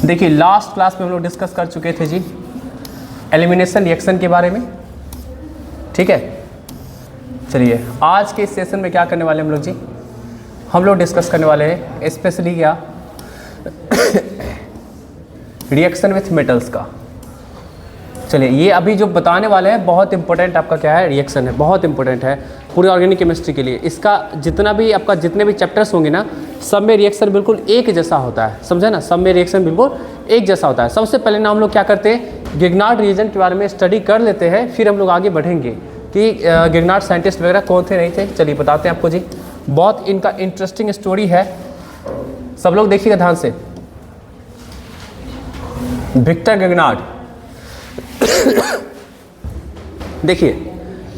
देखिए last class में हम लोग डिस्कस कर चुके थे जी एलिमिनेशन रिएक्शन के बारे में, ठीक है। चलिए आज के इस सेशन में क्या करने वाले हम लोग जी, हम लोग डिस्कस करने वाले हैं स्पेशली क्या रिएक्शन विथ मेटल्स का। चलिए ये अभी जो बताने वाले हैं बहुत इंपॉर्टेंट आपका क्या है, रिएक्शन है, बहुत इंपॉर्टेंट है पूरी ऑर्गेनिक केमिस्ट्री के लिए। इसका जितना भी आपका जितने भी चैप्टर्स होंगे ना, सब में रिएक्शन बिल्कुल एक जैसा होता है, समझे ना, सब में रिएक्शन बिल्कुल एक जैसा होता है। सबसे पहले ना हम लोग क्या करते हैं, गिगनार्ड रिएजेंट के बारे में स्टडी कर लेते हैं, फिर हम लोग आगे बढ़ेंगे कि गिगनार्ड साइंटिस्ट वगैरह कौन थे नहीं थे। चलिए बताते हैं आपको जी, बहुत इनका इंटरेस्टिंग स्टोरी है, सब लोग देखिएगा ध्यान से। विक्टर गिगनार्ड, देखिए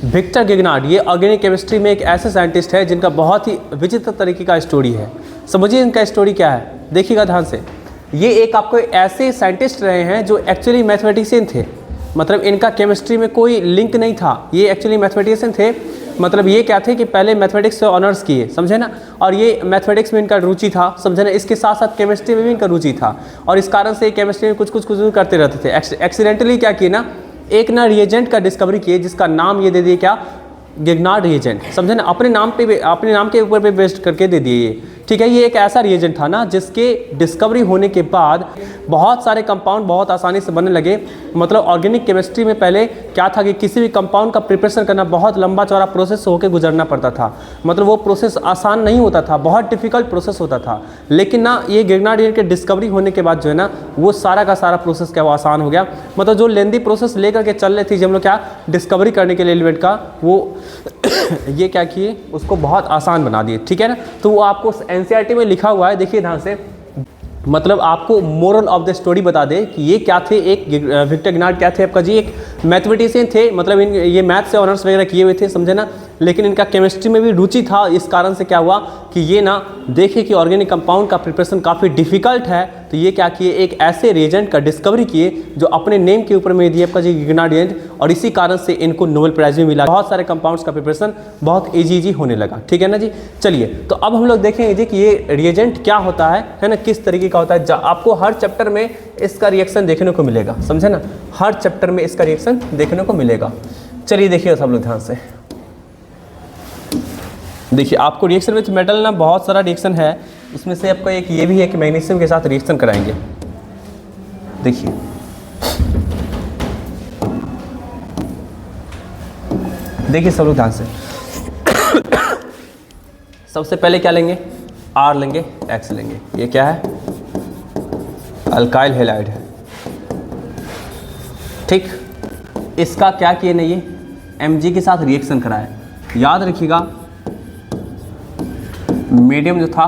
विक्टर गिगनार्ड ये ऑर्गेनिक केमिस्ट्री में एक ऐसे साइंटिस्ट है जिनका बहुत ही विचित्र तरीके का स्टोरी है। समझिए इनका स्टोरी क्या है, देखिएगा ध्यान से। ये एक आपको ऐसे साइंटिस्ट रहे हैं जो एक्चुअली मैथमेटिशियन थे, मतलब इनका केमिस्ट्री में कोई लिंक नहीं था, ये एक्चुअली मैथमेटिशियन थे। मतलब ये क्या थे कि पहले मैथमेटिक्स से ऑनर्स किए, समझे ना, और ये मैथमेटिक्स में इनका रुचि था, समझे ना, इसके साथ साथ केमिस्ट्री में भी इनका रुचि था, और इस कारण से केमिस्ट्री में कुछ करते रहते थे। एक्सीडेंटली क्या किए ना, एक ना रिएजेंट का डिस्कवरी किए जिसका नाम ये दे दिए क्या, गिगनार्ड रिएजेंट, समझे ना, अपने नाम के ऊपर पे बेस्ड करके दे दिए ये, ठीक है। ये एक ऐसा रिएजेंट था ना जिसके डिस्कवरी होने के बाद बहुत सारे कंपाउंड बहुत आसानी से बनने लगे। मतलब ऑर्गेनिक केमिस्ट्री में पहले क्या था कि किसी भी कंपाउंड का प्रिपरेशन करना बहुत लंबा चौड़ा प्रोसेस होकर गुजरना पड़ता था, मतलब वो प्रोसेस आसान नहीं होता था, बहुत डिफिकल्ट प्रोसेस होता था। लेकिन ना ये गिगनार्ड रिएजेंट के डिस्कवरी होने के बाद जो है ना, वो सारा का सारा प्रोसेस क्या वो आसान हो गया। मतलब जो लेंदी प्रोसेस लेकर के चल रही थी हम लोग क्या डिस्कवरी करने के लिए एलिमेंट का, वो ये क्या किए, उसको बहुत आसान बना दिए, ठीक है ना। तो वो आपको एनसीईआरटी में लिखा हुआ है, देखिए ध्यान से। मतलब आपको मोरल ऑफ द स्टोरी बता दे कि ये क्या थे, एक विक्टर गिगनार्ड क्या थे आपका जी, एक मैथमेटिशियन थे, मतलब ये मैथ से ऑनर्स वगैरह किए हुए थे, समझे ना, लेकिन इनका केमिस्ट्री में भी रुचि था। इस कारण से क्या हुआ कि ये ना देखे कि ऑर्गेनिक कंपाउंड का प्रिपरेशन काफ़ी डिफिकल्ट है, तो ये क्या किए, एक ऐसे रिएजेंट का डिस्कवरी किए जो अपने नेम के ऊपर में दिए आपका जी गिगनार्ड रिएजेंट, और इसी कारण से इनको नोबेल प्राइज भी मिला। बहुत सारे कंपाउंड्स का प्रिपरेशन बहुत ईजी होने लगा, ठीक है ना जी। चलिए तो अब हम लोग देखेंगे जी कि ये रिएजेंट क्या होता है ना, किस तरीके का होता है। आपको हर चैप्टर में इसका रिएक्शन देखने को मिलेगा, समझे ना, हर चैप्टर में इसका रिएक्शन देखने को मिलेगा। चलिए देखिए सब लोग ध्यान से, देखिए आपको रिएक्शन विथ मेटल ना बहुत सारा रिएक्शन है, उसमें से आपका एक ये भी है कि मैग्नीशियम के साथ रिएक्शन कराएंगे। देखिए देखिए सब लोग ध्यान से। सबसे पहले क्या लेंगे, R लेंगे, X लेंगे, ये क्या है, अल्काइल हैलाइड है, ठीक। इसका क्या किए नहीं, ये Mg के साथ रिएक्शन कराए। याद रखिएगा मीडियम जो था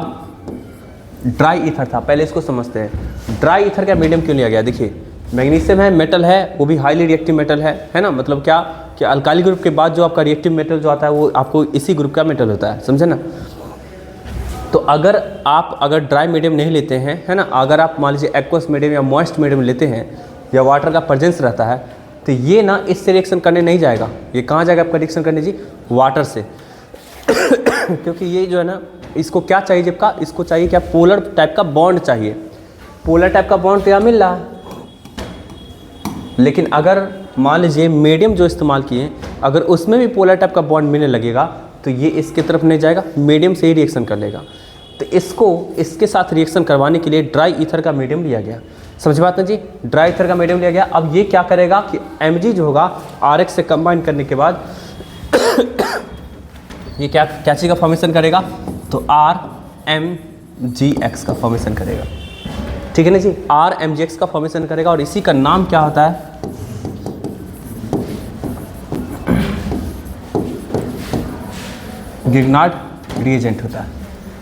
ड्राई ईथर था, पहले इसको समझते हैं ड्राई ईथर का मीडियम क्यों लिया गया। देखिए मैग्नीशियम है, मेटल है, वो भी हाईली रिएक्टिव मेटल है ना, मतलब क्या कि अल्काइल ग्रुप के बाद जो आपका रिएक्टिव मेटल जो आता है वो आपको इसी ग्रुप का मेटल होता है, समझे ना। तो अगर ड्राई मीडियम नहीं लेते हैं, है ना, अगर आप मान लीजिए एक्वस मीडियम या मॉइस्ट मीडियम लेते हैं या वाटर का प्रेजेंस रहता है, तो ये ना इससे रिएक्शन करने नहीं जाएगा। ये कहाँ जाएगा आपका रिएक्शन करने जी, वाटर से क्योंकि ये जो है ना, इसको क्या चाहिए जब का, इसको चाहिए क्या, पोलर टाइप का बॉन्ड चाहिए। पोलर टाइप का बॉन्ड तो यहाँ मिल रहा है, लेकिन अगर मान लीजिए मीडियम जो इस्तेमाल किए अगर उसमें भी पोलर टाइप का बॉन्ड मिलने लगेगा, तो ये इसके तरफ नहीं जाएगा, मीडियम से ही रिएक्शन कर लेगा। तो इसके साथ रिएक्शन करवाने के लिए ड्राई ईथर का मीडियम लिया गया, समझ बात ना जी, ड्राई ईथर का मीडियम लिया गया। अब ये क्या करेगा कि Mg जो होगा Rx से कंबाइन करने के बाद ये क्या चीज़ का फॉर्मेशन करेगा, तो RMgX का फॉर्मेशन करेगा, ठीक है ना जी, RMgX का फॉर्मेशन करेगा, और इसी का नाम क्या होता है, गिगनार्ड रिएजेंट होता है,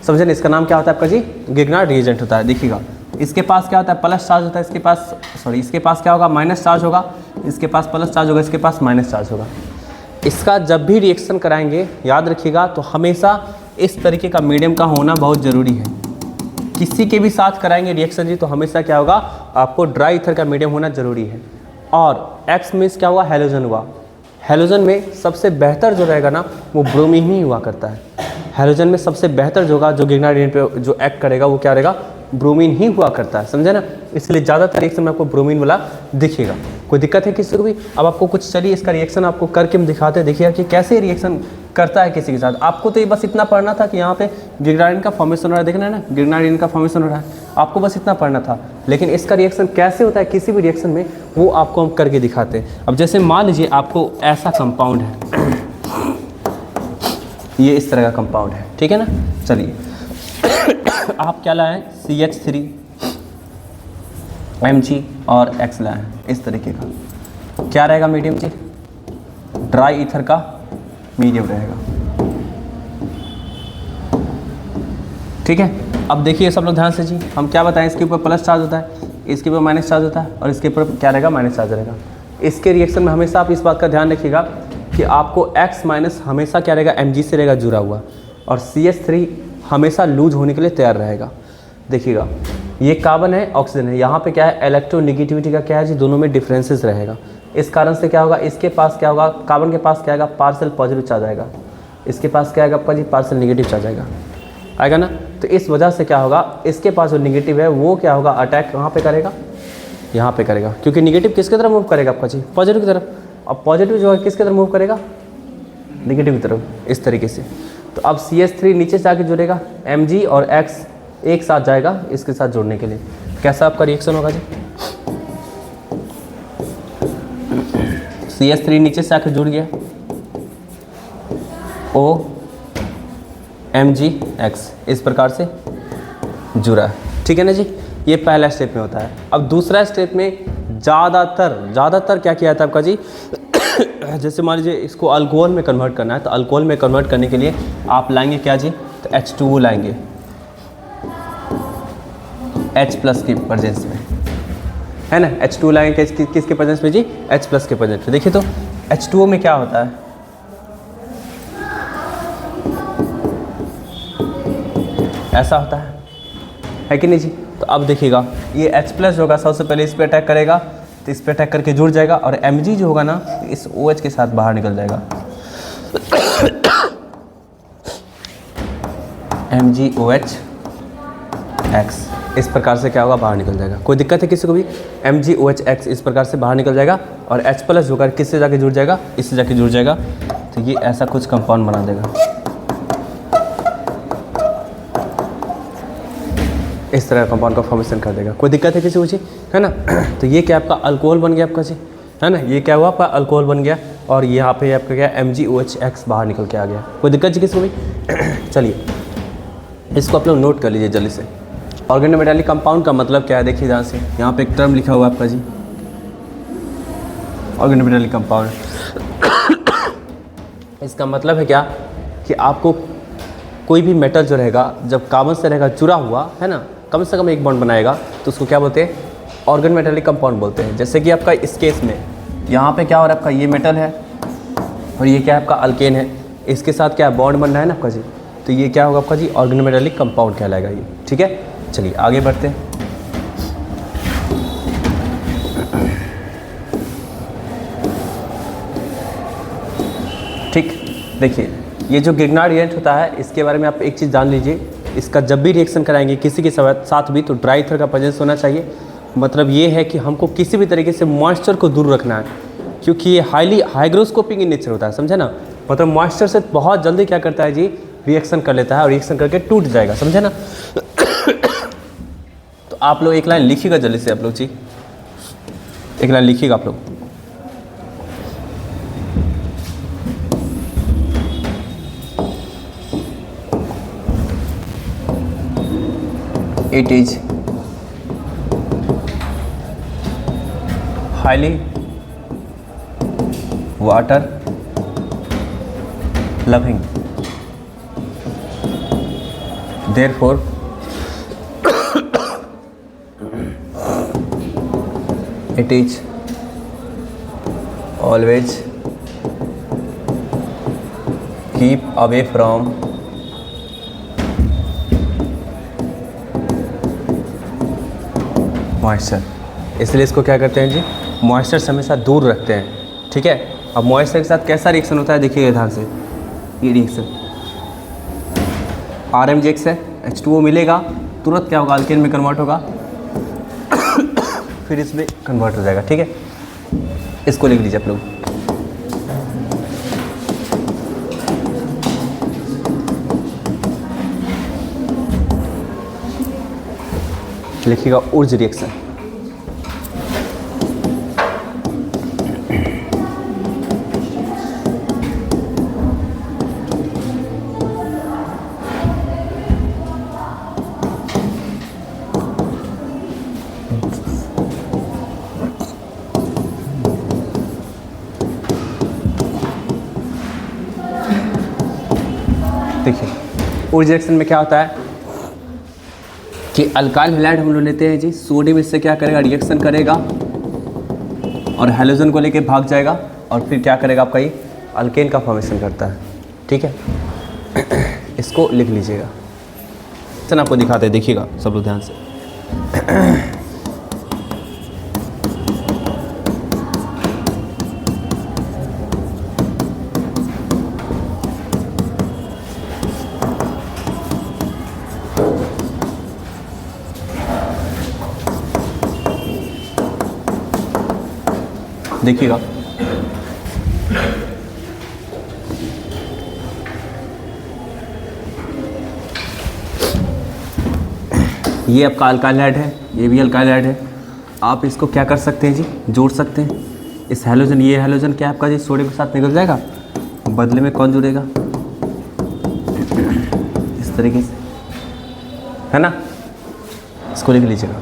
समझे ना। इसका नाम क्या होता है आपका जी, गिगनार्ड रिएजेंट होता है। देखिएगा इसके पास क्या होता है, प्लस चार्ज होता है, इसके पास क्या होगा, माइनस चार्ज होगा, इसके पास प्लस चार्ज होगा, इसके पास माइनस चार्ज होगा। इसका जब भी रिएक्शन कराएंगे याद रखिएगा, तो हमेशा इस तरीके का मीडियम का होना बहुत ज़रूरी है। किसी के भी साथ कराएंगे रिएक्शन जी, तो हमेशा क्या होगा, आपको ड्राई ईथर का मीडियम होना ज़रूरी है। और एक्स मीन्स क्या हुआ, हैलोजन हुआ। हैलोजन में सबसे बेहतर जो रहेगा ना, वो ब्रोमीन ही हुआ करता है। हैलोजन में सबसे बेहतर जो होगा, जो गिगनार्ड रिएजेंट पे जो एक्ट करेगा, वो क्या रहेगा, ब्रोमीन ही हुआ करता है, समझे ना, इसलिए ज़्यादातर रिएक्शन में आपको ब्रोमीन वाला दिखेगा। कोई दिक्कत है किसी को भी? अब आपको कुछ, चलिए इसका रिएक्शन आपको करके हम दिखाते हैं, देखिएगा कि कैसे रिएक्शन करता है किसी के साथ। आपको तो ये बस इतना पढ़ना था कि यहाँ पे गिबरेलिन का फॉर्मेशन हो रहा है, देखना है ना, गिबरेलिन का फॉर्मेशन हो रहा है, आपको बस इतना पढ़ना था। लेकिन इसका रिएक्शन कैसे होता है किसी भी रिएक्शन में, वो आपको हम करके दिखाते हैं। अब जैसे मान लीजिए आपको ऐसा कंपाउंड है, ये इस तरह का कंपाउंड है, ठीक है ना। चलिए आप क्या लाएँ, CH3 Mg और X लाएँ, इस तरीके का क्या रहेगा मीडियम जी, ड्राई ईथर का मीडियम रहेगा, ठीक है। अब देखिए सब लोग ध्यान से जी, हम क्या बताएं, इसके ऊपर प्लस चार्ज होता है, इसके ऊपर माइनस चार्ज होता है, और इसके ऊपर क्या रहेगा, माइनस चार्ज रहेगा। इसके रिएक्शन में हमेशा आप इस बात का ध्यान रखिएगा कि आपको X माइनस हमेशा क्या रहेगा, Mg से रहेगा जुड़ा हुआ, और CH3 हमेशा लूज होने के लिए तैयार रहेगा। देखिएगा ये कार्बन है, ऑक्सीजन है, यहाँ पे क्या है, इलेक्ट्रोनेगेटिविटी का क्या है जी, दोनों में डिफरेंसेस रहेगा। इस कारण से क्या होगा, इसके पास क्या होगा, कार्बन के पास क्या आएगा, पार्शियल पॉजिटिव चार्ज आएगा, इसके पास क्या आएगा आपका जी, पार्शियल नेगेटिव चार्ज आएगा ना। तो इस वजह से क्या होगा, इसके पास जो नेगेटिव है वो क्या होगा, अटैक कहाँ पे करेगा, यहाँ पे करेगा, क्योंकि नेगेटिव किसकी तरफ मूव करेगा आपका जी, पॉजिटिव की तरफ। अब पॉजिटिव जो है किसकी तरफ मूव करेगा, नेगेटिव की तरफ, इस तरीके से। तो अब CH3 नीचे से आके जुड़ेगा, Mg और X एक साथ जाएगा इसके साथ जोड़ने के लिए। कैसा आपका रिएक्शन होगा जी, CH3 नीचे से आके जुड़ गया, O Mg X इस प्रकार से जुड़ा है, ठीक है ना जी। ये पहला स्टेप में होता है। अब दूसरा स्टेप में ज़्यादातर क्या किया जाता है आपका जी जैसे मान लीजिए इसको अल्कोहल में कन्वर्ट करना है, तो अल्कोहल में कन्वर्ट करने के लिए आप लाएंगे क्या जी, तो H2O लाएंगे, H+ की प्रेजेंस में, है ना। H2O लाएंगे किसके प्रेजेंस में जी, H+ के प्रेजेंस में। देखिए तो H2O में क्या होता है, ऐसा होता है कि नहीं जी। तो अब देखिएगा ये H+ होगा, सबसे पहले इस पर अटैक करेगा, तो इस पर अटैक करके जुड़ जाएगा, और Mg जो होगा ना, इस OH के साथ बाहर निकल जाएगा, MgOH X इस प्रकार से क्या होगा, बाहर निकल जाएगा। कोई दिक्कत है किसी को भी, MgOH X इस प्रकार से बाहर निकल जाएगा, और H+ होकर किससे जाके जुड़ जाएगा, इससे जाके जुड़ जाएगा, तो ये ऐसा कुछ कंपाउंड बना देगा, इस तरह कंपाउंड का फॉर्मेशन कर देगा। कोई दिक्कत है किसी को जी, है ना। तो ये क्या आपका अल्कोहल बन गया आपका जी, है ना, ये क्या हुआ आपका अल्कोहल बन गया, और यहाँ पे आपका क्या MgOH X बाहर निकल के आ गया। कोई दिक्कत जी किसी को भी चलिए इसको आप लोग नोट कर लीजिए जल्दी से। ऑर्गेनोमेटालिक कंपाउंड का मतलब क्या है, देखिए ध्यान से, यहाँ पे एक टर्म लिखा हुआ है आपका जी, ऑर्गेनोमेटालिक कंपाउंड। इसका मतलब है क्या कि आपको कोई भी मेटल जो रहेगा, जब कार्बन से रहेगा जुड़ा हुआ, है ना, कम से कम एक बॉन्ड बनाएगा, तो उसको क्या बोलते हैं, ऑर्गेनोमेटालिक कंपाउंड बोलते हैं। जैसे कि आपका इस केस में यहाँ पे क्या हो रहा है, आपका ये मेटल है और ये क्या है आपका अल्केन है, इसके साथ क्या बॉन्ड बन रहा है ना आपका जी, तो ये क्या होगा आपका जी, ऑर्गेनोमेटालिक कंपाउंड कहलाएगा ये, ठीक है। चलिए आगे बढ़ते हैं। ठीक, देखिए ये जो गिगनार्ड रिएक्ट होता है, इसके बारे में आप एक चीज़ जान लीजिए, इसका जब भी रिएक्शन कराएंगे किसी के साथ भी, तो ड्राई ईथर का प्रेजेंस होना चाहिए। मतलब ये है कि हमको किसी भी तरीके से मॉइस्चर को दूर रखना है, क्योंकि ये हाईली हाइग्रोस्कोपिक इन नेचर होता है, समझे ना। मतलब मॉइस्चर से बहुत जल्दी क्या करता है जी, रिएक्शन कर लेता है, और रिएक्शन करके टूट जाएगा, समझे ना। तो आप लोग एक लाइन लिखिएगा जल्दी से, आप लोग जी एक लाइन लिखिएगा आप लोग। It is highly water loving, therefore it is always keep away from moisture. इसलिए इसको क्या करते हैं जी, मॉइस्चर से हमेशा दूर रखते हैं, ठीक है। अब मॉइस्चर के साथ कैसा रिएक्शन होता है, देखिए ध्यान से, ये रिएक्शन RMgX है, H2O मिलेगा, तुरंत क्या होगा, अल्केन में कन्वर्ट होगा, फिर इसमें कन्वर्ट हो जाएगा। ठीक है, इसको लिख लीजिए आप लोग। लिखिएगा उर्ज रिएक्शन। देखिए उर्ज रिएक्शन में क्या होता है कि अल्काइल हैलाइड हम लोग लेते हैं जी, सोडियम इससे क्या करेगा, रिएक्शन करेगा और हैलोजन को लेके भाग जाएगा और फिर क्या करेगा आपका ये अल्केन का फॉर्मेशन करता है। ठीक है, इसको लिख लीजिएगा। चल आपको दिखाते हैं, देखिएगा सब लोग ध्यान से। देखिएगा ये आपका अल्काइल हैलाइड है, ये भी अल्काइल हैलाइड है। आप इसको क्या कर सकते हैं जी, जोड़ सकते हैं। इस हैलोजन, ये हैलोजन क्या आपका जी सोडियम के साथ निकल जाएगा, बदले में कौन जुड़ेगा, इस तरीके से, है ना। इसको लिख लीजिएगा।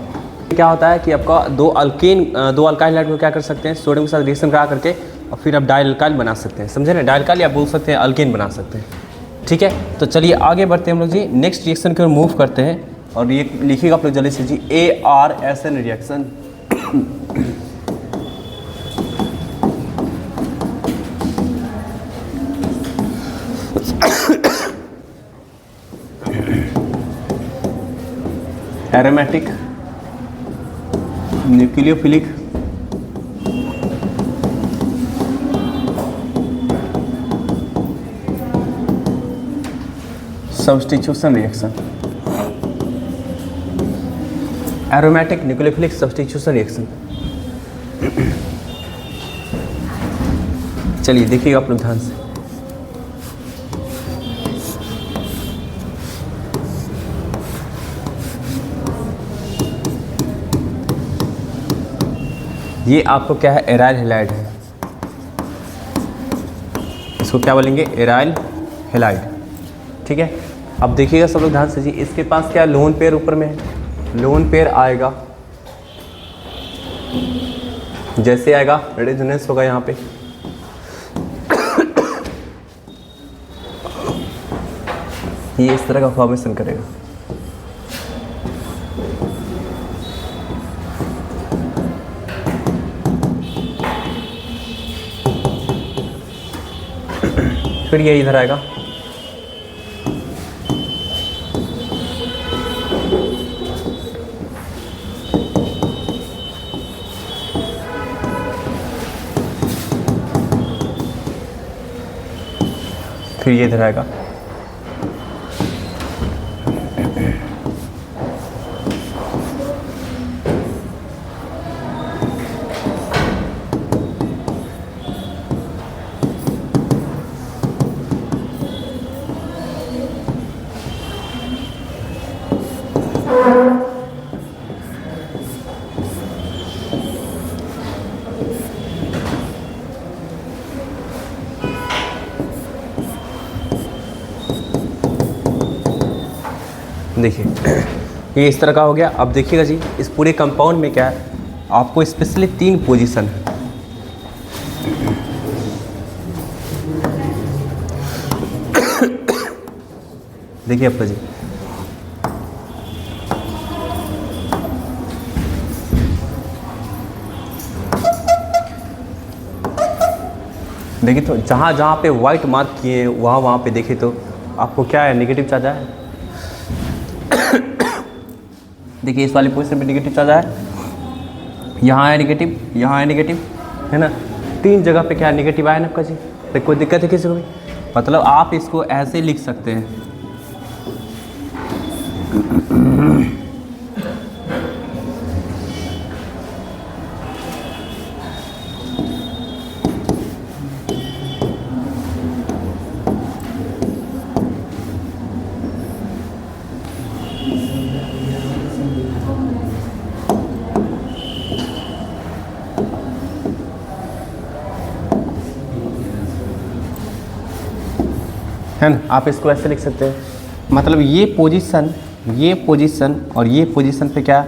क्या होता है कि आपका दो अल्काइल हैलाइड को क्या कर सकते हैं, सोडियम के साथ रिएक्शन करा करके और फिर आप डाई अल्काइल बना सकते हैं, समझे ना। डाई अल्काइल या बोल सकते हैं अल्केन बना सकते हैं। ठीक है, तो चलिए आगे बढ़ते हैं हम लोग जी, नेक्स्ट रिएक्शन की ओर मूव करते हैं। और ये लिखिएगा आप लोग जल्दी से जी, ARSN reaction. Aromatic nucleophilic substitution reaction. Aromatic nucleophilic substitution reaction. चलिए देखिएगा आप लोग ध्यान से। ये आपको क्या है, एराइल हैलाइड है। इसको क्या बोलेंगे, एराइल हैलाइड। ठीक है, अब देखिएगा सब लोग ध्यान से जी, इसके पास क्या लोन पेयर ऊपर में है, लोन पेयर आएगा, जैसे आएगा रेजोनेंस होगा यहाँ पे, ये इस तरह का फॉर्मेशन करेगा। फिर ये इधर आएगा, फिर ये इधर आएगा, देखिए ये इस तरह का हो गया। अब देखिएगा जी, इस पूरे कंपाउंड में क्या है, आपको स्पेशली 3 पोजीशन है। देखिए आपका जी, देखिए तो जहाँ जहाँ पे वाइट मार्क किए वहाँ पे देखिए तो आपको क्या है, नेगेटिव चार्ज है। देखिए इस वाली पोजीशन पे नेगेटिव चार्ज है, यहाँ है नेगेटिव, यहाँ है नेगेटिव, है ना। 3 जगह पे क्या है, नेगेटिव आया ना आपका जी। तो कोई दिक्कत है किसी को भी, मतलब आप इसको ऐसे लिख सकते हैं, है ना, आप इसको ऐसे लिख सकते हैं, मतलब ये पोजीशन और ये पोजीशन पे क्या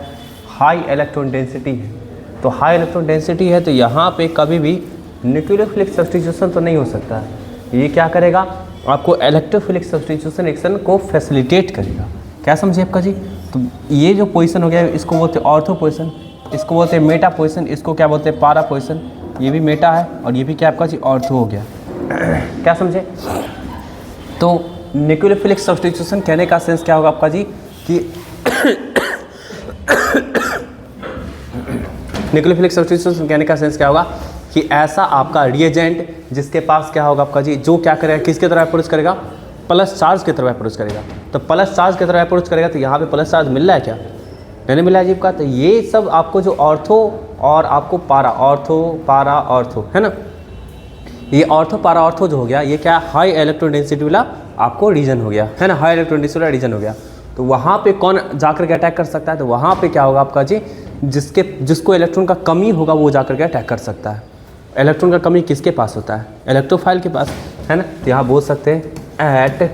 हाई इलेक्ट्रॉन डेंसिटी है। तो हाई इलेक्ट्रॉन डेंसिटी है तो यहाँ पे कभी भी न्यूक्लियोफिलिक सब्स्टिट्यूशन तो नहीं हो सकता है। ये क्या करेगा, आपको इलेक्ट्रोफिलिक सब्स्टिट्यूशन रिएक्शन को फैसिलिटेट करेगा। क्या समझे आपका जी? तो ये जो पोजीशन हो गया इसको बोलते हैं ऑर्थो पोजीशन, इसको बोलते हैं मेटा पोजीशन, इसको क्या बोलते हैं पारा पोजीशन। ये भी मेटा है और ये भी क्या आपका जी ऑर्थो हो गया। क्या समझे? तो न्यूक्लियोफिलिक सब्स्टिट्यूशन कहने का सेंस क्या होगा आपका जी कि न्यूक्लियोफिलिक सब्स्टिट्यूशन कहने का सेंस क्या होगा कि ऐसा आपका रिएजेंट जिसके पास क्या होगा आपका जी, जो क्या करेगा, किसके तरह अप्रोच करेगा, प्लस चार्ज की तरफ अप्रोच करेगा। तो प्लस चार्ज की तरफ अप्रोच करेगा तो यहाँ पे प्लस चार्ज मिल रहा है क्या, नहीं मिल रहा है जी का। तो ये सब आपको जो ऑर्थो और आपको पारा, ऑर्थो पारा ऑर्थो है ना, ये ऑर्थो पारा ऑर्थो जो हो गया ये क्या हाई इलेक्ट्रॉन डेंसिटी वाला आपको रीजन हो गया है ना, हाई इलेक्ट्रॉन डेंसिटी वाला रीजन हो गया। तो वहाँ पे कौन जाकर के अटैक कर सकता है, तो वहाँ पे क्या होगा आपका जी, जिसको इलेक्ट्रॉन का कमी होगा वो जाकर के अटैक कर सकता है। इलेक्ट्रॉन का कमी किसके पास होता है, इलेक्ट्रोफाइल के पास है ना। तो यहाँ बोल सकते हैं at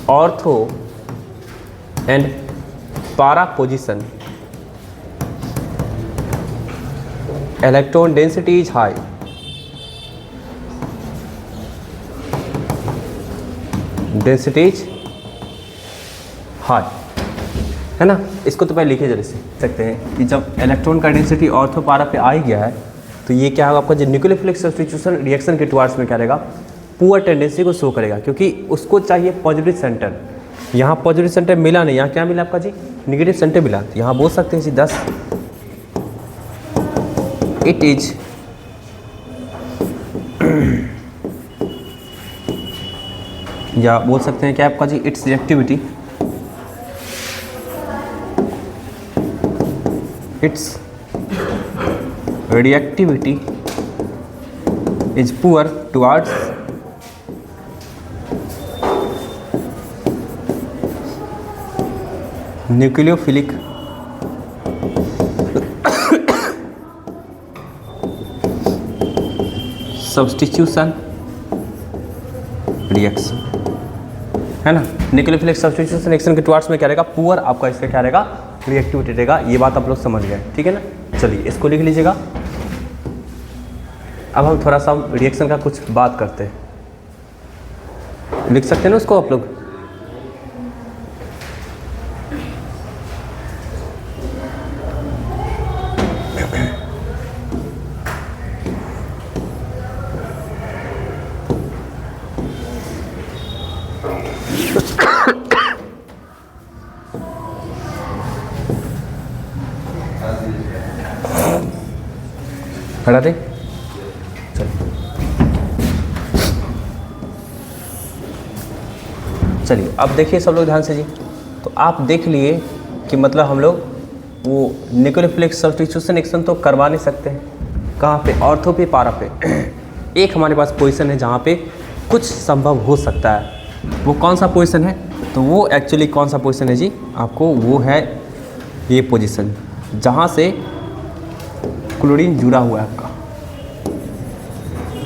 ortho and para position electron density is high, density is high है ना। इसको तो पहले लिखे जरा से सकते हैं कि जब इलेक्ट्रॉन का डेंसिटी ऑर्थो पारा पे आ ही गया है तो ये क्या होगा आपका जो न्यूक्लियोफिलिक सब्स्टिट्यूशन रिएक्शन के टुवार्ड्स में क्या रहेगा, पुअर टेंडेंसी को शो करेगा, क्योंकि उसको चाहिए पॉजिटिव सेंटर। यहाँ पॉजिटिव सेंटर मिला नहीं, यहाँ क्या मिला आपका जी, नेगेटिव सेंटर मिला। तो यहाँ बोल सकते हैं जी 10 इट इज या बोल सकते हैं क्या आपका जी, it's reactivity, it's reactivity is poor towards nucleophilic substitution reaction है ना। न्यूक्लियोफिलिक सब्स्टिट्यूशन रिएक्शन के टुवार्ड्स में क्या रहेगा, पुअर आपका इसका क्या रहेगा, रिएक्टिविटी रहेगा। ये बात आप लोग समझ गए, ठीक है ना। चलिए इसको लिख लीजिएगा। अब हम थोड़ा सा रिएक्शन का कुछ बात करते हैं, लिख सकते हैं ना उसको आप लोग। हटा दे, चलिए अब देखिए सब लोग ध्यान से जी। तो आप देख लिए कि मतलब हम लोग वो न्यूक्लियोफिलिक सब्स्टिट्यूशन रिएक्शन तो करवा नहीं सकते हैं, कहाँ पे, ऑर्थो पे पारा पे। एक हमारे पास पोजीशन है जहाँ पे कुछ संभव हो सकता है। वो कौन सा पोजीशन है, तो वो एक्चुअली कौन सा पोजीशन है जी आपको, वो है ये पोजीशन जहाँ से क्लोरीन जुड़ा हुआ है आपका,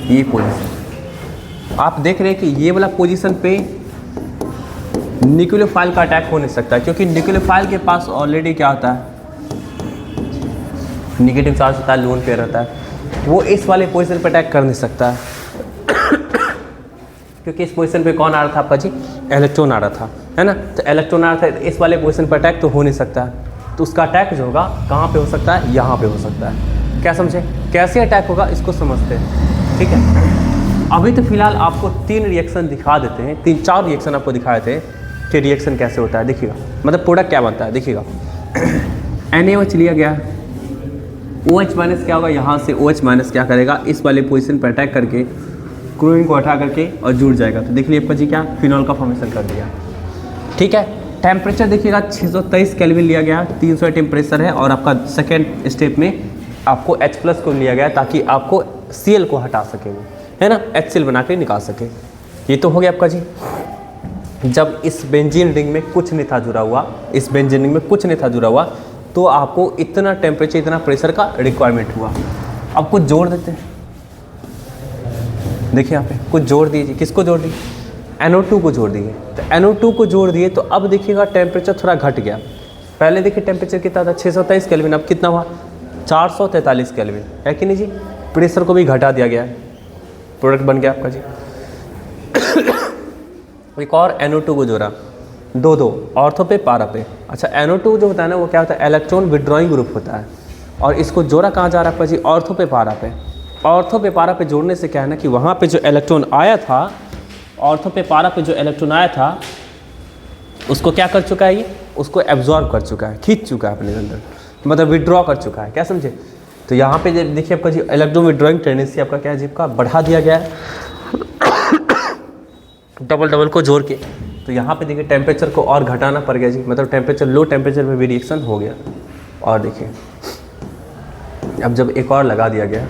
ये पोजीशन। आप देख रहे हैं कि ये वाला पोजीशन पे न्यूक्लियोफाइल का अटैक हो नहीं सकता, क्योंकि न्यूक्लियोफाइल के पास ऑलरेडी क्या होता है, नेगेटिव चार्ज होता है, लोन पेयर रहता है। वो इस वाले पोजीशन पे अटैक कर नहीं सकता है क्योंकि इस पोजीशन पे कौन आ रहा था आपका जी, इलेक्ट्रॉन आ रहा था, है ना। तो इलेक्ट्रॉन आ रहा था, इस वाले पोजीशन पर अटैक तो हो नहीं सकता है। तो उसका अटैक जो होगा कहाँ पे हो सकता है, यहाँ पे हो सकता है। क्या समझे, कैसे अटैक होगा इसको समझते हैं, ठीक है। अभी तो फिलहाल आपको 3 रिएक्शन दिखा देते हैं, 3-4 रिएक्शन आपको दिखा देते हैं कि रिएक्शन कैसे होता है। देखिएगा, मतलब प्रोडक्ट क्या बनता है, देखिएगा। NaOH लिया गया, OH माइनस क्या होगा, यहाँ से OH माइनस क्या करेगा, इस वाले पोजीशन पर अटैक करके क्लोरीन को हटा करके और जुड़ जाएगा। तो देख लीजिए आपका जी क्या फिनॉल का फॉर्मेशन कर दिया, ठीक है। टेम्परेचर देखिएगा 623 केल्विन लिया गया, 300 टेम्परेचर है, और आपका सेकेंड स्टेप में आपको H+ को लिया गया ताकि आपको Cl को हटा सके वो, है ना, HCl बना के निकाल सके। ये तो हो गया आपका जी। जब इस बेंजीन रिंग में कुछ नहीं था जुड़ा हुआ, इस बेंजीन रिंग में कुछ नहीं था जुड़ा हुआ, तो आपको इतना टेम्परेचर, इतना प्रेशर का रिक्वायरमेंट हुआ। अब कुछ जोड़ देते हैं, देखिए यहाँ पे कुछ जोड़ दीजिए। किसको जोड़ दिए? NO2 को जोड़ दिए। तो NO2 को जोड़ दिए तो अब देखिएगा टेम्परेचर थोड़ा घट गया। पहले देखिए टेम्परेचर कितना था, 623 केल्विन, अब कितना हुआ, 443 केल्विन, है कि नहीं जी। प्रेशर को भी घटा दिया गया, प्रोडक्ट बन गया आपका जी। एक और NO2 को जोड़ा, दो ऑर्थो पे पारा पे। अच्छा, NO2 जो होता है ना, वो क्या होता है, इलेक्ट्रॉन विड्रॉइंग ग्रुप होता है, और इसको जोड़ा कहाँ जा रहा है आपका जी, ऑर्थो पे पारा पे। ऑर्थो पे पारा पे जोड़ने से क्या है ना कि वहाँ पे जो इलेक्ट्रॉन आया था, ऑर्थो पे पारा पे जो इलेक्ट्रॉन आया था, उसको क्या कर चुका है, ये उसको एब्जॉर्ब कर चुका है, खींच चुका है अपने अंदर, मतलब विड्रॉ कर चुका है। क्या समझे? तो यहाँ पे देखिए आपका जी इलेक्ट्रॉन विड्रॉइंग टेंडेंसी आपका क्या है जी, आपका बढ़ा दिया गया है डबल को जोड़ के। तो यहाँ पे देखिए टेम्परेचर को और घटाना पड़ गया जी, मतलब टेम्परेचर, लो टेम्परेचर में भी रिएक्शन हो गया। और देखिए अब जब एक और लगा दिया गया,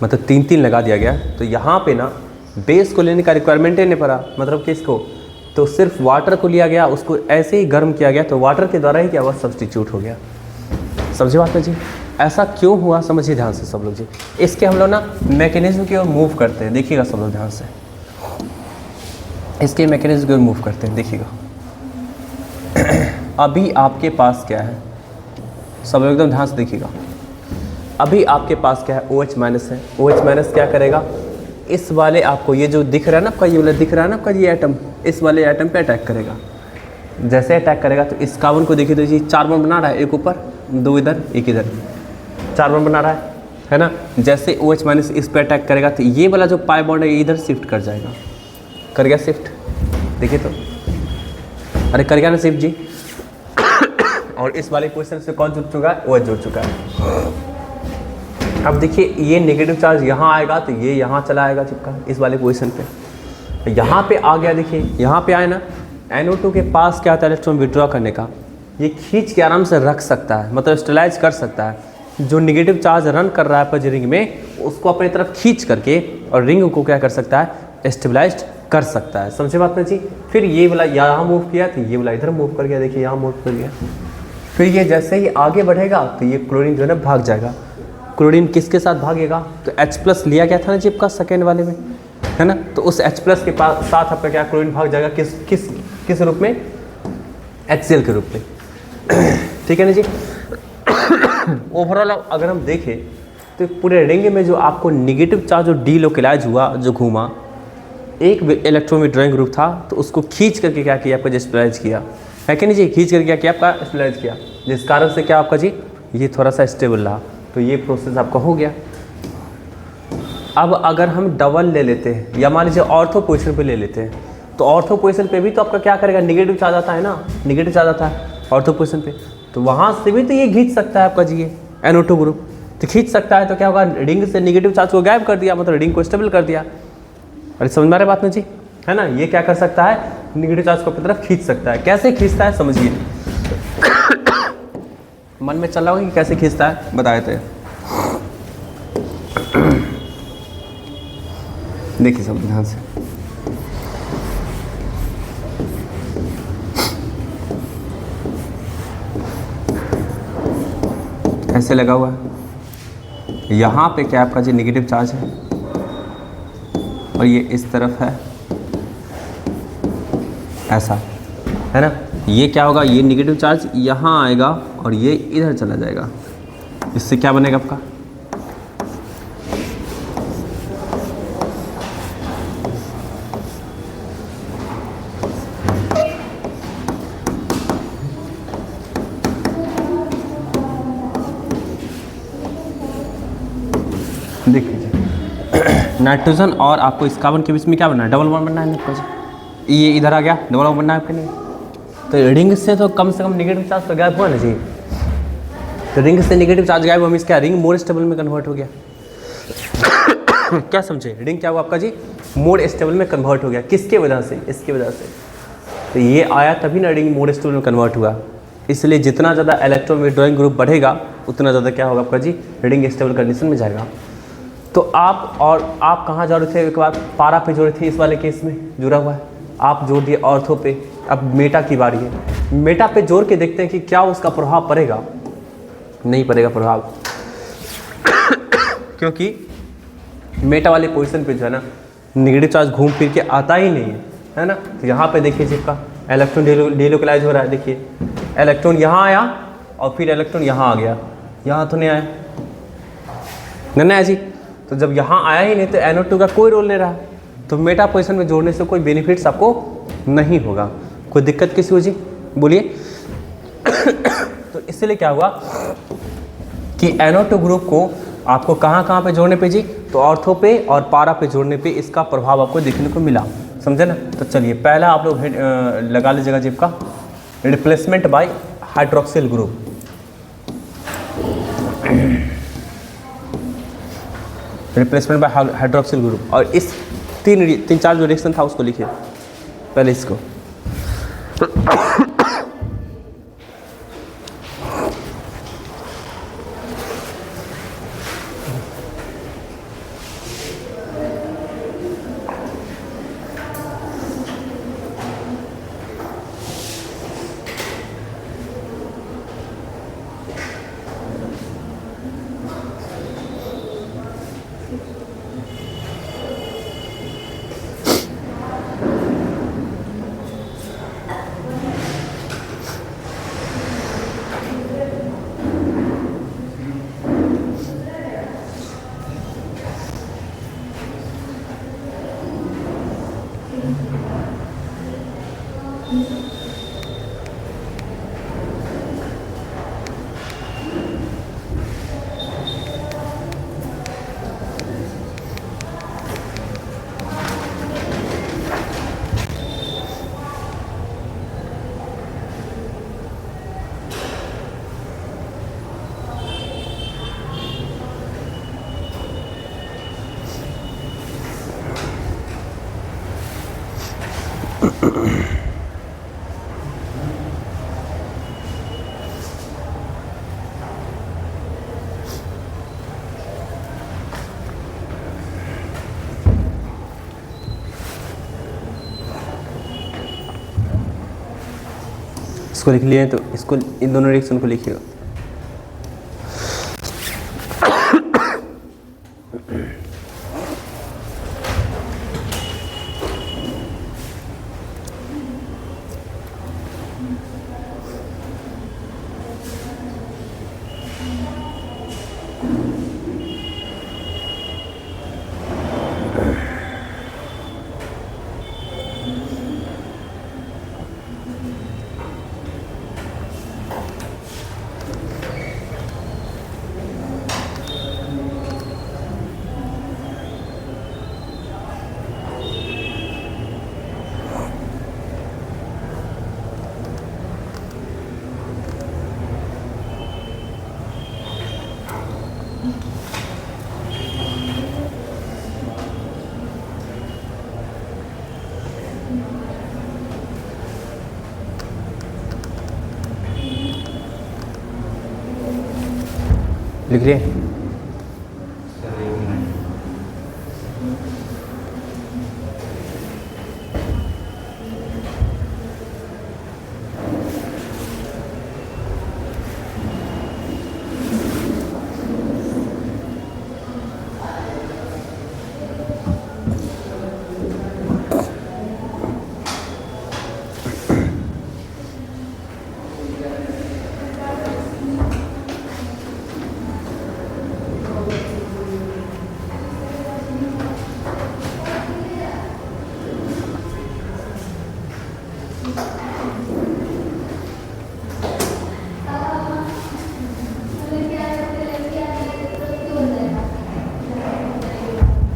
मतलब 3 लगा दिया गया, तो यहाँ पे ना बेस को लेने का रिक्वायरमेंट ही नहीं पड़ा, मतलब किसको, तो सिर्फ वाटर को लिया गया, उसको ऐसे ही गर्म किया गया, तो वाटर के द्वारा ही क्या हुआ, सब्स्टिट्यूट हो गया। समझे बात है जी? ऐसा क्यों हुआ, समझिए ध्यान से सब लोग जी। इसके हम लोग ना मैकेनिज्म की ओर मूव करते हैं, देखिएगा सब लोग ध्यान से, इसके मैकेनिज्म की ओर मूव करते हैं, देखिएगा। अभी आपके पास क्या है, सब लोग एकदम ध्यान से देखिएगा। अभी आपके पास क्या है, OH- है। OH- क्या करेगा, इस वाले आपको ये जो दिख रहा है ना आपका, ये वाला दिख रहा है ना आपका ये एटम, इस वाले एटम पे अटैक करेगा। जैसे अटैक करेगा तो इस कार्बन को देखिए, तो ये 4 बॉन्ड बना रहा है, एक ऊपर, 2 इधर, एक इधर, 4 बॉन्ड बना रहा है ना। जैसे OH- इस पे अटैक करेगा तो ये वाला जो पाई बॉन्ड है ये इधर शिफ्ट कर जाएगा, कर गया शिफ्ट, देखिए तो, अरे कर गया ना शिफ्ट जी। और इस वाले पोजीशन से कौन जुड़ चुका है, OH जुड़ चुका है। अब देखिए ये नेगेटिव चार्ज यहाँ आएगा तो ये यहाँ चला आएगा चिपका, इस वाले पोजीशन पे। यहाँ पे आ गया, देखिए यहाँ पे आए ना, NO2 के पास क्या आता है, इलेक्ट्रॉन विड्रॉ करने का, ये खींच के आराम से रख सकता है, मतलब स्टेबलाइज कर सकता है। जो नेगेटिव चार्ज रन कर रहा है पर रिंग में, उसको अपनी तरफ खींच करके और रिंग को क्या कर सकता है, स्टेबलाइज कर सकता है। समझे बात में जी? फिर ये वाला यहाँ मूव किया तो ये वाला इधर मूव कर गया, देखिए यहाँ मूव कर गया। फिर ये जैसे ही आगे बढ़ेगा तो ये क्लोरीन जो है ना भाग जाएगा। क्लोरीन किसके साथ भागेगा, तो H+ लिया गया था ना चिप का सेकेंड वाले में, है ना, तो उस H+ के साथ आपका क्या क्लोरीन भाग जाएगा, किस रूप में, HCl के रूप में। ठीक है ना जी। ओवरऑल अगर हम देखें तो पूरे रिंग में जो आपको नेगेटिव चार्ज जो डीलोकलाइज हुआ, जो घूमा, एक इलेक्ट्रॉन विड्रॉइंग ग्रुप था, तो उसको खींच करके क्या किया आपका, स्टेबलाइज किया, है कि नहीं जी, खींच करके क्या किया आपका, स्टेबलाइज किया, जिस कारण से क्या आपका जी ये थोड़ा सा स्टेबल रहा। तो ये प्रोसेस आपका हो गया। अब अगर हम डबल ले लेते हैं, या मान लीजिए ऑर्थो पोजीशन पे ले लेते हैं, तो ऑर्थो पोजीशन पे भी तो आपका क्या करेगा, नेगेटिव चार्ज आता है ना, नेगेटिव चार्ज आता है ऑर्थो पोजीशन पे, तो वहाँ से भी तो ये खींच सकता है आपका जी ये NO2 ग्रुप, तो खींच सकता है, तो क्या होगा, रिंग से नेगेटिव चार्ज को गायब कर दिया, मतलब रिंग को स्टेबल कर दिया। अरे समझ में आ रहा बात में जी, है ना। ये क्या कर सकता है, नेगेटिव चार्ज को अपनी तरफ खींच सकता है। कैसे खींचता है समझिए, मन में चल रहा होगा कि कैसे खींचता है, बताए थे। देखिए सब ध्यान से, ऐसे लगा हुआ है, यहाँ पे क्या आपका जी नेगेटिव चार्ज है, और ये इस तरफ है, ऐसा है ना। ये क्या होगा, ये नेगेटिव चार्ज यहाँ आएगा और ये इधर चला जाएगा, इससे क्या बनेगा आपका, देखिए नाइट्रोजन और आपको इस कार्बन के बीच में क्या बनना है, डबल बॉन्ड बनना है आपको। ये इधर आ गया, डबल बॉन्ड बनना है आपके लिए, तो रिंग से तो कम से कम नेगेटिव चार्ज तो गायब हुआ ना जी। तो रिंग से नेगेटिव चार्ज गायब हुआ, मींस क्या, रिंग मोर स्टेबल में कन्वर्ट हो गया। क्या समझे, रिंग क्या हुआ आपका जी, मोर स्टेबल में कन्वर्ट हो गया। किसके वजह से, इसके वजह से, तो ये आया तभी ना रीडिंग मोड स्टेबल में कन्वर्ट हुआ। इसलिए जितना ज़्यादा इलेक्ट्रॉन विड्रॉइंग ग्रुप बढ़ेगा उतना ज़्यादा क्या होगा आपका जी, रीडिंग स्टेबल कंडीशन में जाएगा। तो आप कहाँ जोड़ रहे थे, एक बार पारा पे जोड़े थे, इस वाले केस में जुड़ा हुआ है, आप जोड़ दिए ऑर्थो पे। अब मेटा की बारी है, मेटा पे जोड़ के देखते हैं कि क्या उसका प्रभाव पड़ेगा। नहीं पड़ेगा प्रभाव क्योंकि मेटा वाले पोजीशन पे जो है ना नेगेटिव चार्ज घूम फिर के आता ही नहीं है ना। तो यहाँ पे देखिए जिसका इलेक्ट्रॉन डिलोकलाइज हो रहा है, देखिए इलेक्ट्रॉन यहाँ आया और फिर इलेक्ट्रॉन यहाँ आ गया, यहाँ तो नहीं आया, नहीं आया जी। तो जब यहाँ आया ही नहीं तो NO2 का कोई रोल नहीं रहा, तो मेटा पोजीशन में जोड़ने से कोई बेनिफिट्स आपको नहीं होगा। कोई दिक्कत किसी हो जी, बोलिए। तो इसलिए क्या हुआ कि NO2 ग्रुप को आपको कहाँ पे जोड़ने पे जी, तो ऑर्थो पे और पारा पे जोड़ने पे इसका प्रभाव आपको देखने को मिला, समझे ना। तो चलिए पहला आप लोग लगा लीजिएगा जी का replacement bye hydroxyl group. Replacement bye hydroxyl group, और इस तीन चार जो रिएक्शन था उसको लिखिए पहले इसको। इसको लिख लिए तो इसको, इन दोनों रिएक्शन को लिखिएगा। लिख लिए।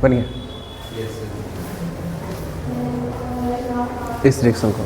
बन गया इस रिएक्शन को।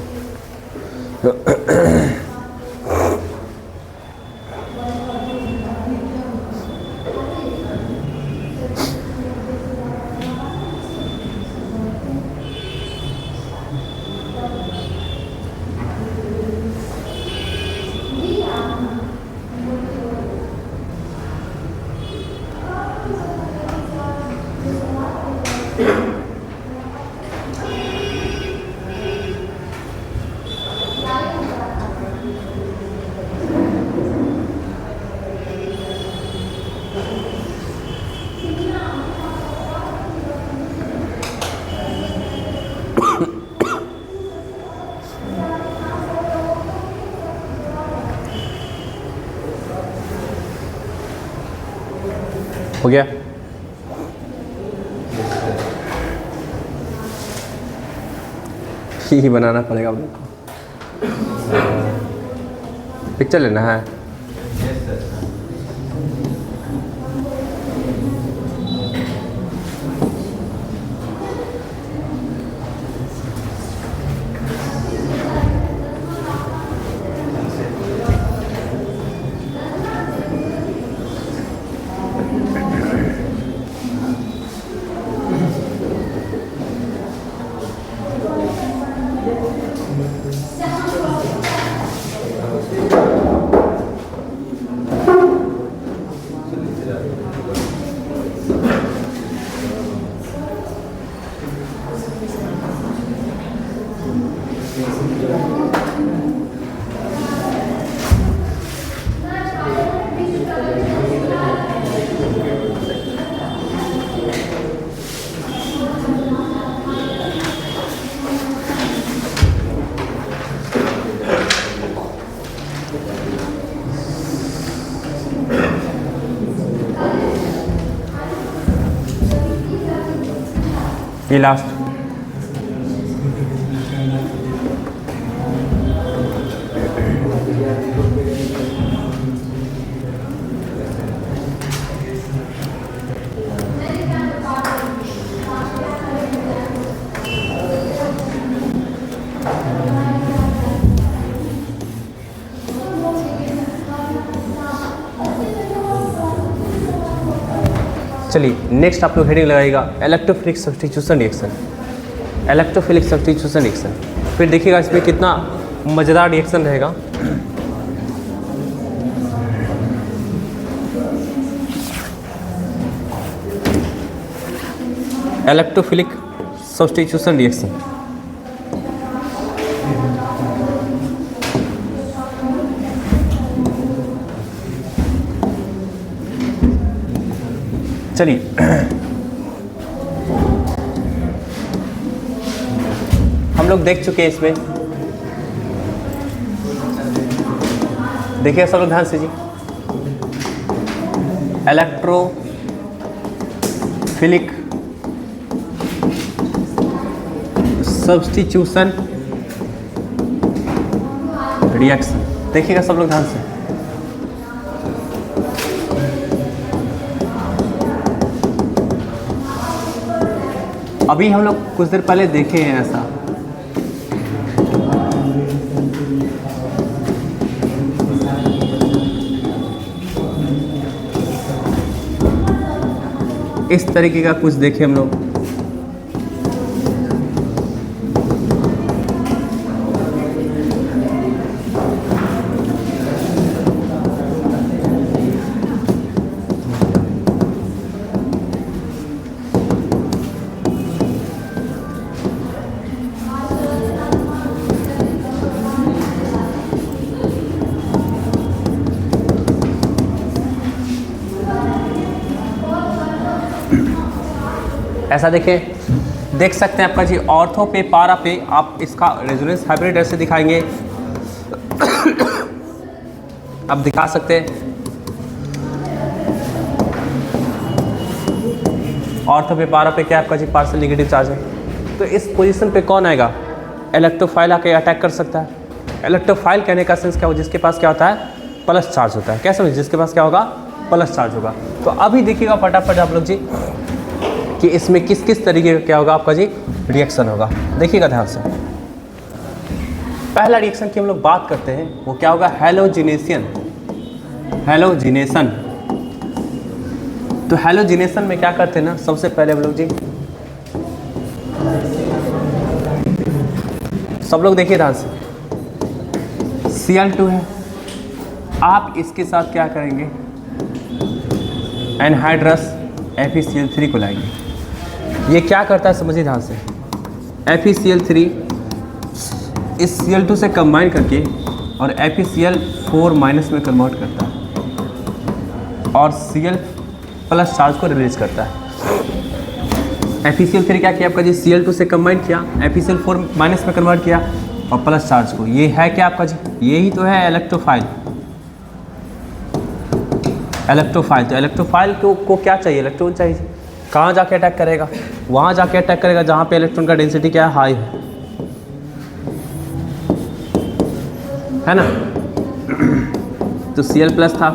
हो गया। ही बनाना पड़ेगा आप लोग को। पिक्चर लेना है। ये लास्ट। चलिए नेक्स्ट आप लोग हेडिंग लगाइएगा electrophilic substitution reaction. Electrophilic substitution reaction, फिर देखिएगा इसमें कितना मज़ेदार रिएक्शन रहेगा। Electrophilic substitution reaction. चलिए हम लोग देख चुके हैं इसमें। देखिए सब लोग ध्यान से जी, इलेक्ट्रोफिलिक सब्स्टिट्यूशन रिएक्शन। देखिएगा सब लोग ध्यान से। अभी हम लोग कुछ देर पहले देखे हैं ऐसा। इस तरीके का कुछ देखे हम लोग। ऐसा देखें, देख सकते हैं आपका जी ऑर्थो पे पारा पे आप इसका रेजोनेंस हाइब्रिड ऐसे दिखाएंगे। आप दिखा सकते हैं ऑर्थो पे पारा पे क्या आपका जी पार्शियल नेगेटिव चार्ज है। तो इस पोजीशन पे कौन आएगा? इलेक्ट्रोफाइल आके अटैक कर सकता है। इलेक्ट्रोफाइल कहने का सेंस क्या हो, जिसके पास क्या होता है प्लस चार्ज होता है। क्या समझ, जिसके पास क्या होगा प्लस चार्ज होगा। तो अभी देखिएगा फटाफट आप लोग जी कि इसमें किस किस तरीके का क्या होगा आपका जी रिएक्शन होगा। देखिएगा ध्यान से। पहला रिएक्शन की हम लोग बात करते हैं वो क्या होगा, हैलोजिनेशन। हैलोजिनेशन, तो हैलोजिनेशन में क्या करते हैं ना, सबसे पहले हम लोग जी सब लोग देखिए ध्यान से। Cl2 है, आप इसके साथ क्या करेंगे एनहाइड्रस FeCl3 को लाएंगे। ये क्या करता है समझिए ध्यान से। FeCl3 इस Cl2 से कंबाइन करके और FeCl4 माइनस में कन्वर्ट करता है और Cl प्लस चार्ज को रिलीज करता है। FeCl3 क्या किया आपका जी, Cl2 से कंबाइन किया, FeCl4 माइनस में कन्वर्ट किया और प्लस चार्ज को। ये है क्या आपका जी, यही तो है इलेक्ट्रोफाइल। इलेक्ट्रोफाइल, तो इलेक्ट्रोफाइल को क्या चाहिए, इलेक्ट्रॉन चाहिए। कहाँ जाके अटैक करेगा, वहाँ जाके अटैक करेगा जहाँ पे इलेक्ट्रॉन का डेंसिटी क्या है, हाई है ना। तो Cl प्लस था,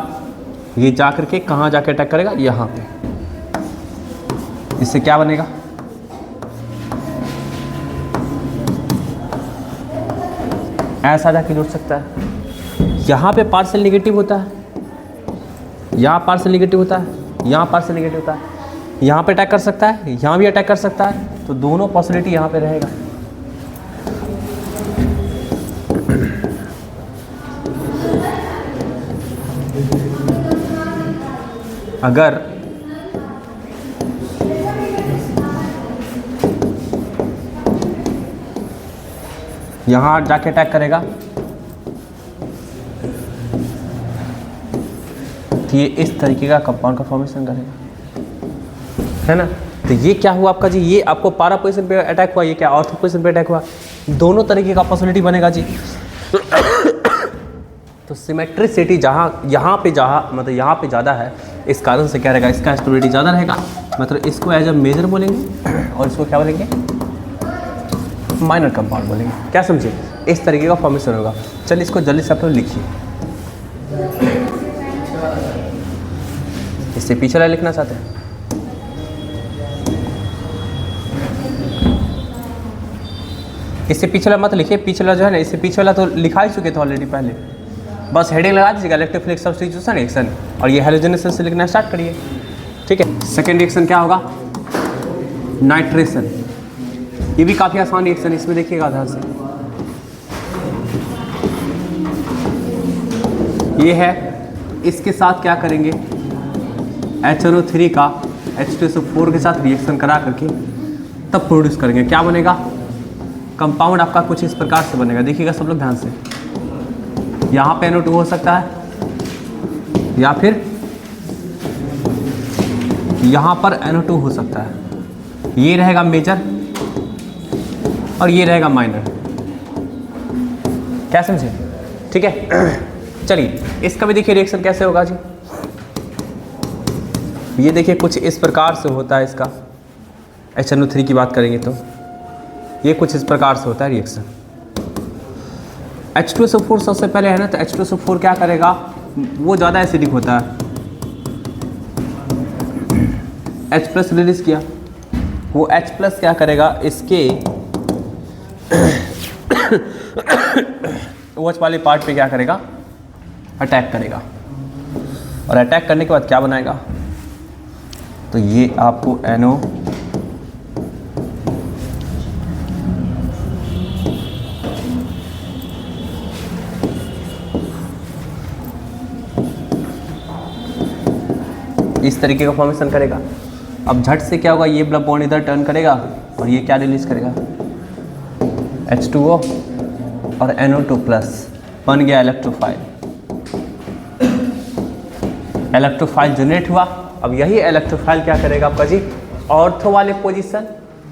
ये जा करके कहाँ जाके अटैक करेगा, यहाँ पे। इससे क्या बनेगा, ऐसा जाके जुड़ सकता है। यहाँ पे पार्शियल नेगेटिव होता है, यहाँ पार्शियल नेगेटिव होता है, यहाँ पार्शियल नेगेटिव होता है, यहाँ पे अटैक कर सकता है, यहाँ भी अटैक कर सकता है। तो दोनों पॉसिबिलिटी यहाँ पे रहेगा। अगर यहाँ जाके अटैक करेगा तो ये इस तरीके का कंपाउंड का फॉर्मेशन करेगा, है ना। तो ये क्या हुआ आपका जी, ये आपको पारा पोजीशन पे अटैक हुआ, ये क्या ऑर्थो पोजीशन पे अटैक हुआ। दोनों तरीके का पॉसिबिलिटी बनेगा जी। तो सिमेट्रिसिटी यहाँ पे यहाँ पे ज़्यादा है, इस कारण से क्या रहेगा, इसका स्टेबिलिटी ज़्यादा रहेगा। मतलब इसको एज अ मेजर बोलेंगे और इसको क्या बोलेंगे, माइनर कंपाउंड बोलेंगे। क्या समझे, इस तरीके का फॉर्मेशन होगा। चलिए इसको जल्दी से आप लोग लिखिए। इससे पीछे वाला लिखना चाहते हैं, इससे पीछे वाला मत लिखिए। पीछे वाला जो है ना, इससे पीछे वाला तो लिखा ही चुके थे ऑलरेडी पहले। बस हेडिंग लगा दीजिएगा इलेक्ट्रोफिलिक सब्स्टिट्यूशन रिएक्शन, और ये हैलोजेनेशन से लिखना स्टार्ट करिए। ठीक है। सेकेंड रिएक्शन क्या होगा, नाइट्रेशन। ये भी काफ़ी आसान रिएक्शन है, इसमें देखिएगा ध्यान से। ये है, इसके साथ क्या करेंगे, HNO3 का H2SO4 के साथ रिएक्शन करा करके तब प्रोड्यूस करेंगे। क्या बनेगा, कंपाउंड आपका कुछ इस प्रकार से बनेगा। देखिएगा सब लोग ध्यान से, यहाँ पे NO2 हो सकता है, या फिर यहाँ पर NO2 हो सकता है। ये रहेगा मेजर और ये रहेगा माइनर। क्या समझे, ठीक है। चलिए इसका भी देखिए रिएक्शन कैसे होगा जी। ये देखिए कुछ इस प्रकार से होता है इसका, HNO3 की बात करेंगे तो ये कुछ इस प्रकार से होता है रिएक्शन। H2SO4 सबसे पहले है ना, तो H2SO4 क्या करेगा, वो ज़्यादा एसिडिक होता है। H प्लस रिलीज किया, वो H प्लस क्या करेगा, इसके OH वाले पार्ट पे क्या करेगा, अटैक करेगा। और अटैक करने के बाद क्या बनाएगा, तो ये आपको NO इस तरीके का फॉर्मेशन करेगा। अब झट से क्या होगा, ये ब्लड बॉन्ड इधर टर्न करेगा और ये क्या रिलीज करेगा, H2O और NO2 प्लस, बन गया इलेक्ट्रोफाइल। इलेक्ट्रोफाइल जनरेट हुआ। अब यही इलेक्ट्रोफाइल क्या करेगा आपका जी, ऑर्थो वाले पोजीशन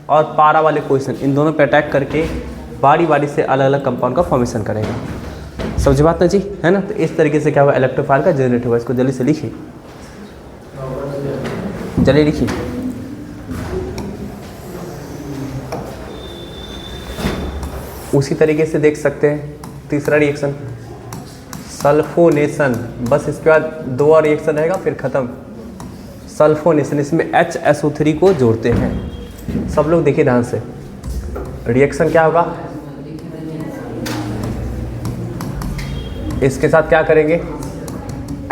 और पारा वाले पोजीशन, इन दोनों पे अटैक करके बारी बारी से अलग अलग कंपाउंड का फॉर्मेशन करेगा। समझे बात ना जी, है ना। तो इस तरीके से क्या हुआ, इलेक्ट्रोफाइल का जनरेट हुआ। इसको जल्दी से लिखिए, जल्दी लिखिए। उसी तरीके से देख सकते हैं तीसरा रिएक्शन, सल्फोनेशन। बस इसके बाद दो और रिएक्शन रहेगा फिर ख़त्म। सल्फोनेशन, इसमें HSO3 को जोड़ते हैं। सब लोग देखिए ध्यान से, रिएक्शन क्या होगा, इसके साथ क्या करेंगे,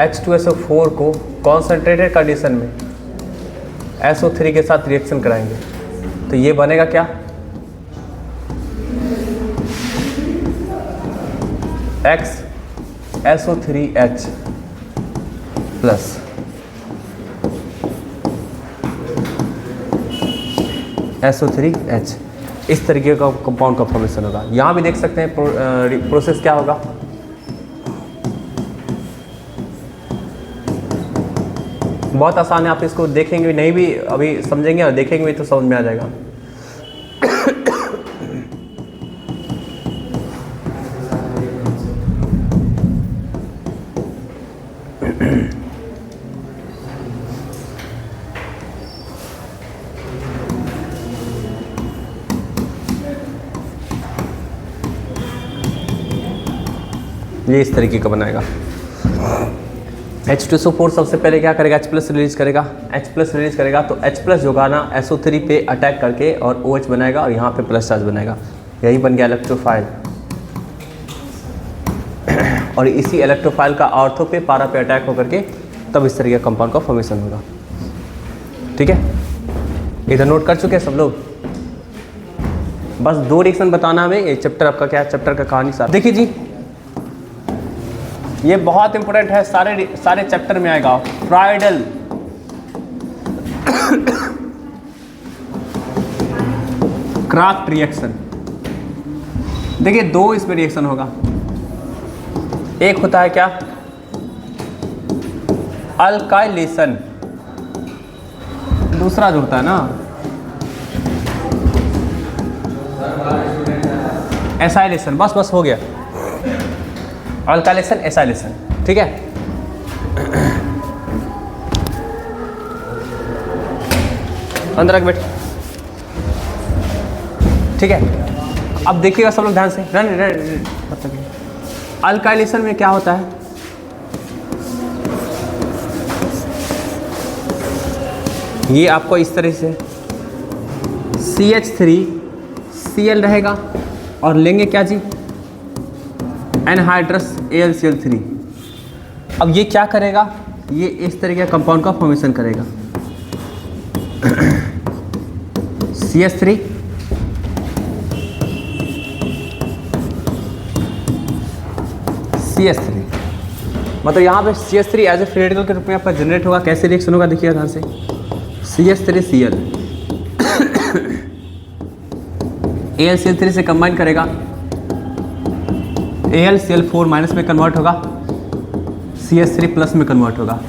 H2SO4 को कॉन्सेंट्रेटेड कंडीशन में SO3 के साथ रिएक्शन कराएंगे। तो ये बनेगा क्या, XSO3H प्लस SO3H। इस तरीके का कंपाउंड का फॉर्मेशन होगा। यहाँ भी देख सकते हैं प्रोसेस क्या होगा, बहुत आसान है। आप इसको देखेंगे नहीं भी, अभी समझेंगे और देखेंगे भी तो समझ में आ जाएगा। ये इस तरीके का बनाएगा। H2SO4 सबसे पहले क्या करेगा, H+ रिलीज करेगा। H+ रिलीज करेगा तो H+ जो होगा ना SO3 पे अटैक करके और OH बनाएगा और यहाँ पे प्लस चार्ज बनाएगा। यही बन गया इलेक्ट्रोफाइल। और इसी इलेक्ट्रोफाइल का ऑर्थो पे पारा पे अटैक होकर के तब इस तरीके का कंपाउंड का फॉर्मेशन होगा। ठीक है, इधर नोट कर चुके हैं सब लोग। बस 2 रिएक्शन बताना हमें। ये चैप्टर आपका क्या है, चैप्टर का कहानी सारा देखिए जी। ये बहुत इंपॉर्टेंट है, सारे चैप्टर में आएगा। Friedl craft reaction. देखिए 2 इसमें रिएक्शन होगा। एक होता है क्या, अल्काइलेशन। दूसरा जो होता है ना एसाइलेशन। बस हो गया, अल्काइलेशन एसाइलेशन। ठीक है, अंदर रख बैठ। ठीक है, अब देखिएगा सब लोग ध्यान से। अल्काइलेशन में क्या होता है, ये आपको इस तरह से CH3Cl रहेगा और लेंगे क्या जी, एनहाइड्रस AlCl3। अब ये क्या करेगा, ये इस तरीके का कंपाउंड का फॉर्मेशन करेगा। CH3 CH3 मतलब यहाँ पे CH3 as a free radical के रूप में आपका जनरेट होगा। कैसे रिएक्शन होगा देखिए ध्यान से। CH3Cl AlCl3 से कंबाइन करेगा, AlCl4 माइनस में कन्वर्ट होगा, CH3 प्लस में कन्वर्ट होगा।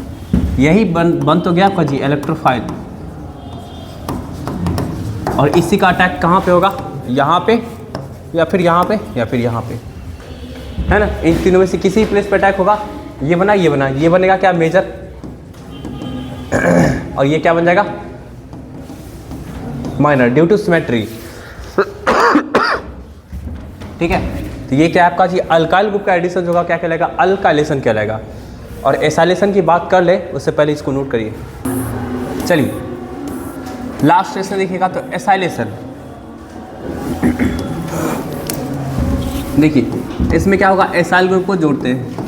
यही बन तो गया आपका जी इलेक्ट्रोफाइल। और इसी का अटैक कहाँ पे होगा, यहाँ पे या फिर यहाँ पे या फिर यहाँ पे, है ना। इन तीनों में से किसी प्लेस पे अटैक होगा। ये बना, ये बना, ये बनेगा क्या, मेजर। और ये क्या बन जाएगा, माइनर, ड्यू टू सिमेट्री। ठीक है, तो ये क्या आपका जी अल्काइल ग्रुप का एडिशन होगा, क्या कहलाएगा, अल्काइलेशन कहलाएगा। और एसाइलेशन की बात कर ले उससे पहले इसको नोट करिए। चलिए लास्ट सेशन देखिएगा तो एसाइलेशन। देखिए इसमें क्या होगा, एसाइल ग्रुप को जोड़ते हैं।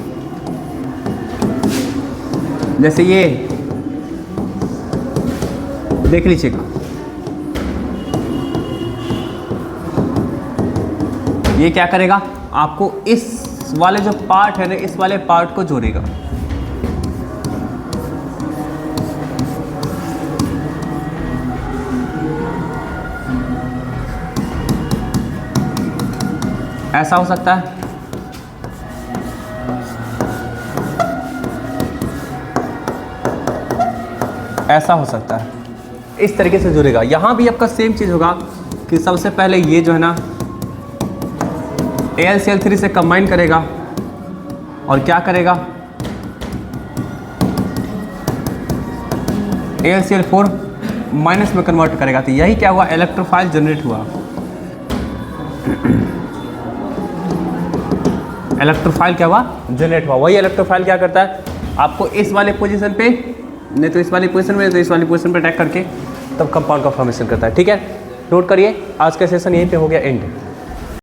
जैसे ये देख लीजिएगा, ये क्या करेगा, आपको इस वाले जो पार्ट है ना, इस वाले पार्ट को जोड़ेगा। ऐसा हो सकता है, ऐसा हो सकता है, इस तरीके से जुड़ेगा। यहाँ भी आपका सेम चीज़ होगा कि सबसे पहले ये जो है ना AlCl3 से कंबाइन करेगा और क्या करेगा, AlCl4 माइनस में कन्वर्ट करेगा। तो यही क्या हुआ, इलेक्ट्रोफाइल जनरेट हुआ। इलेक्ट्रोफाइल क्या हुआ, जनरेट हुआ। वही इलेक्ट्रोफाइल क्या करता है, आपको इस वाले पोजीशन पे, नहीं तो इस वाली पोजीशन में, तो इस वाली पोजीशन पे अटैक करके तब कंपाउंड का फॉर्मेशन करता है। ठीक है, नोट करिए। आज का सेशन यहीं पे हो गया एंड।